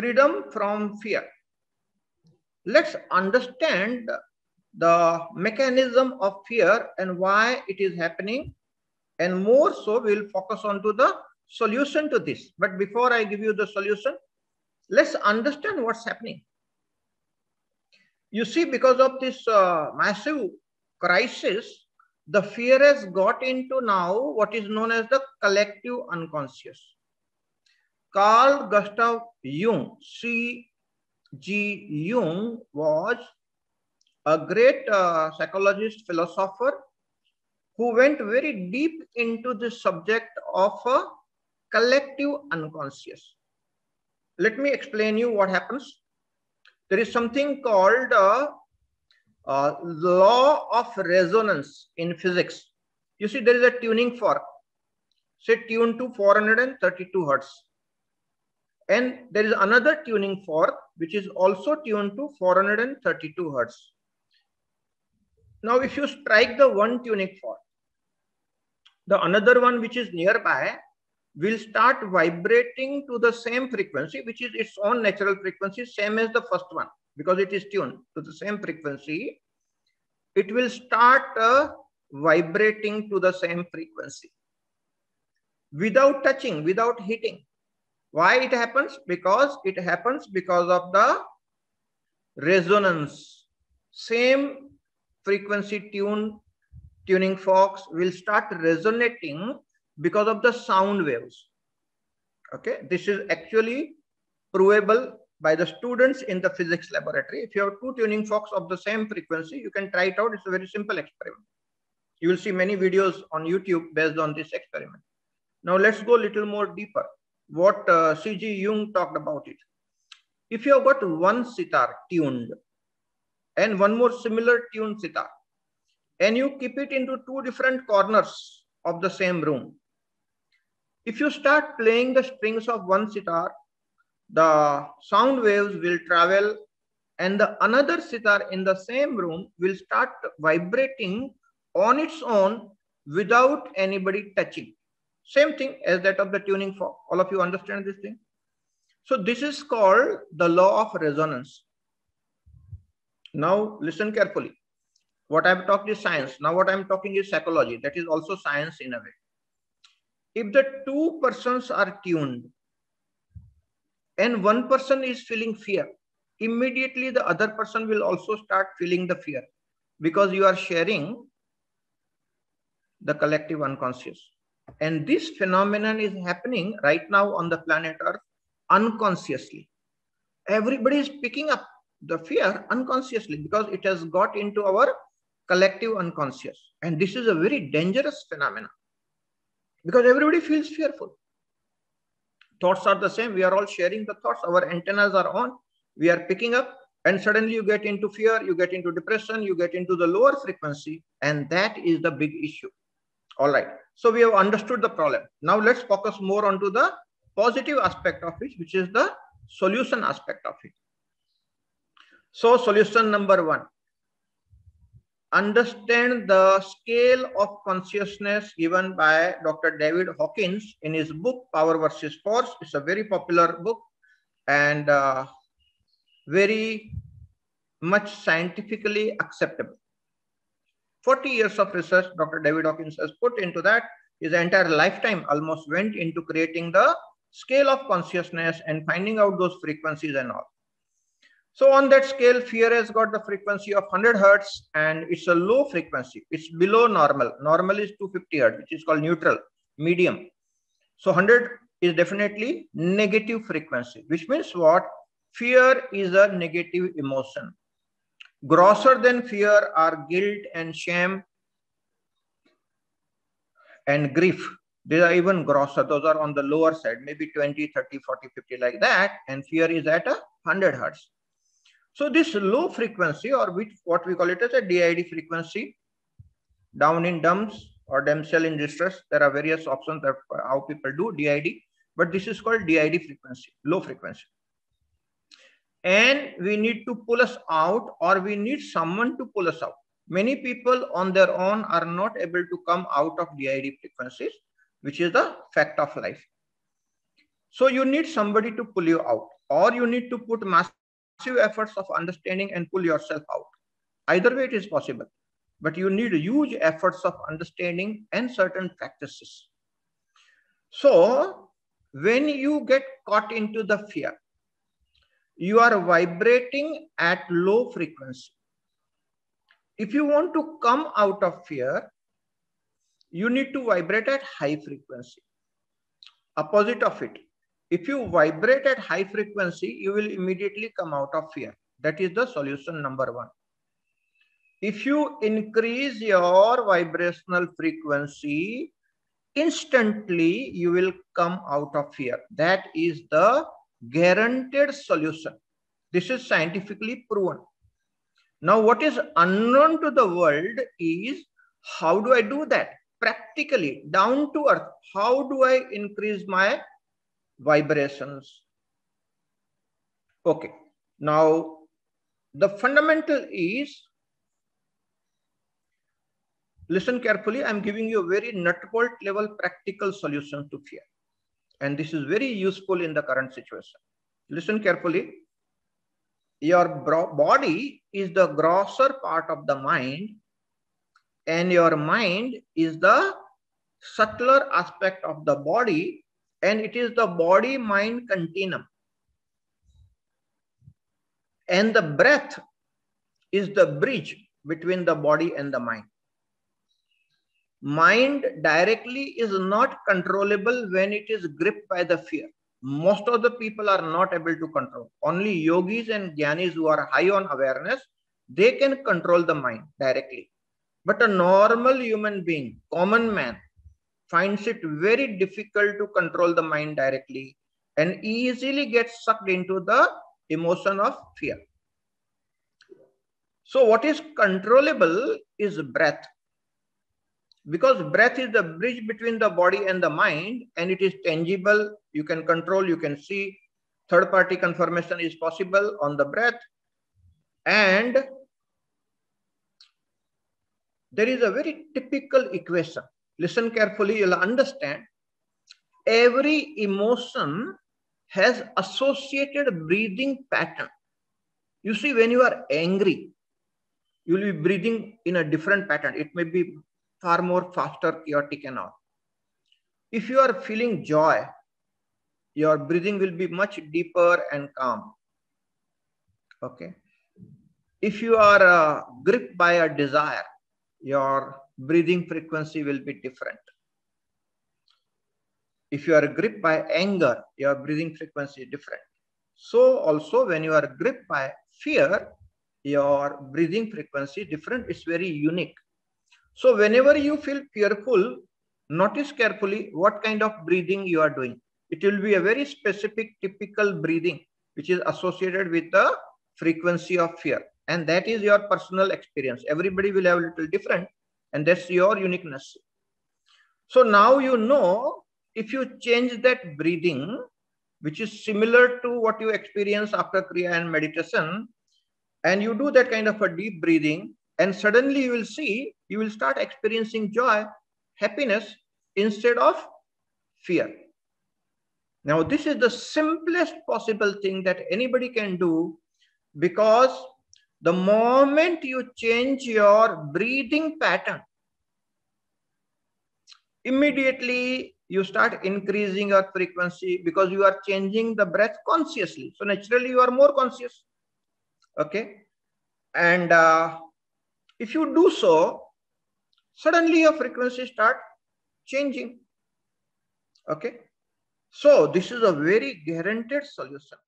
freedom from fear. Let's understand the mechanism of fear and why it is happening, and more so we'll focus on to the solution to this. But before I give you the solution, let's understand what's happening. You see, because of this massive crisis, the fear has got into now what is known as the collective unconscious. Carl Gustav Jung, C.G. Jung, was a great psychologist, philosopher, who went very deep into the subject of a collective unconscious. Let me explain you what happens. There is something called law of resonance in physics. You see, there is a tuning fork, say tuned to 432 hertz. And there is another tuning fork which is also tuned to 432 hertz. Now, if you strike the one tuning fork, the another one which is nearby will start vibrating to the same frequency, which is its own natural frequency, same as the first one, because it is tuned to the same frequency. It will start vibrating to the same frequency without touching, without hitting. Why it happens? Because it happens because of the resonance. Same frequency tuning forks will start resonating because of the sound waves. Okay, this is actually provable by the students in the physics laboratory. If you have two tuning forks of the same frequency, you can try it out. It's a very simple experiment. You will see many videos on YouTube based on this experiment. Now let's go a little more deeper. What C.G. Jung talked about it. If you have got one sitar tuned and one more similar tuned sitar, and you keep it into two different corners of the same room, if you start playing the strings of one sitar, the sound waves will travel, and the another sitar in the same room will start vibrating on its own without anybody touching. Same thing as that of the tuning fork. All of you understand this thing? So this is called the law of resonance. Now listen carefully. What I've talked is science. Now what I'm talking is psychology. That is also science in a way. If the two persons are tuned and one person is feeling fear, immediately the other person will also start feeling the fear, because you are sharing the collective unconscious. And this phenomenon is happening right now on the planet Earth unconsciously. Everybody is picking up the fear unconsciously because it has got into our collective unconscious. And this is a very dangerous phenomenon because everybody feels fearful. Thoughts are the same. We are all sharing the thoughts. Our antennas are on. We are picking up, and suddenly you get into fear, you get into depression, you get into the lower frequency, and that is the big issue. All right. So we have understood the problem. Now let's focus more onto the positive aspect of it, which is the solution aspect of it. So solution number one, understand the scale of consciousness given by Dr. David Hawkins in his book, Power versus Force. It's a very popular book and very much scientifically acceptable. 40 years of research Dr. David Hawkins has put into that. His entire lifetime almost went into creating the scale of consciousness and finding out those frequencies and all. So on that scale, fear has got the frequency of 100 hertz and it's a low frequency. It's below normal. Normal is 250 hertz, which is called neutral, medium. So 100 is definitely negative frequency, which means what? Fear is a negative emotion. Grosser than fear are guilt and shame and grief. They are even grosser. Those are on the lower side, maybe 20, 30, 40, 50 like that. And fear is at 100 hertz. So this low frequency, or what we call it as a DID frequency, down in dumps or damsel in distress, there are various options of how people do DID, but this is called DID frequency, low frequency. And we need to pull us out, or we need someone to pull us out. Many people on their own are not able to come out of DID frequencies, which is the fact of life. So you need somebody to pull you out. or you need to put massive efforts of understanding and pull yourself out. Either way it is possible, but you need huge efforts of understanding and certain practices. So when you get caught into the fear, you are vibrating at low frequency. If you want to come out of fear, you need to vibrate at high frequency. Opposite of it, if you vibrate at high frequency, you will immediately come out of fear. That is the solution number one. If you increase your vibrational frequency, instantly you will come out of fear. That is the guaranteed solution. This is scientifically proven. Now, what is unknown to the world is, how do I do that? Practically, down to earth, how do I increase my vibrations? Okay, now the fundamental is, listen carefully, I'm giving you a very nut bolt level practical solution to fear. And this is very useful in the current situation. Listen carefully. Your body is the grosser part of the mind, and your mind is the subtler aspect of the body, and it is the body-mind continuum. And the breath is the bridge between the body and the mind. Mind directly is not controllable when it is gripped by the fear. Most of the people are not able to control. Only yogis and jnanis who are high on awareness, they can control the mind directly. But a normal human being, common man, finds it very difficult to control the mind directly and easily gets sucked into the emotion of fear. So what is controllable is breath. Because breath is the bridge between the body and the mind, and it is tangible, you can control, you can see. Third-party confirmation is possible on the breath. And there is a very typical equation. Listen carefully, you'll understand. Every emotion has associated breathing pattern. You see, when you are angry, you will be breathing in a different pattern. It may be far more faster, chaotic and all. If you are feeling joy, your breathing will be much deeper and calm. Okay. If you are gripped by a desire, your breathing frequency will be different. If you are gripped by anger, your breathing frequency is different. So also when you are gripped by fear, your breathing frequency is different. It's very unique. So whenever you feel fearful, notice carefully what kind of breathing you are doing. It will be a very specific, typical breathing, which is associated with the frequency of fear. And that is your personal experience. Everybody will have a little different, and that's your uniqueness. So now you know, if you change that breathing, which is similar to what you experience after Kriya and meditation, and you do that kind of a deep breathing, and suddenly you will see, you will start experiencing joy, happiness instead of fear. Now, this is the simplest possible thing that anybody can do, because the moment you change your breathing pattern, immediately you start increasing your frequency, because you are changing the breath consciously. So naturally you are more conscious. Okay. And if you do so, suddenly your frequency start changing. Okay. So this is a very guaranteed solution.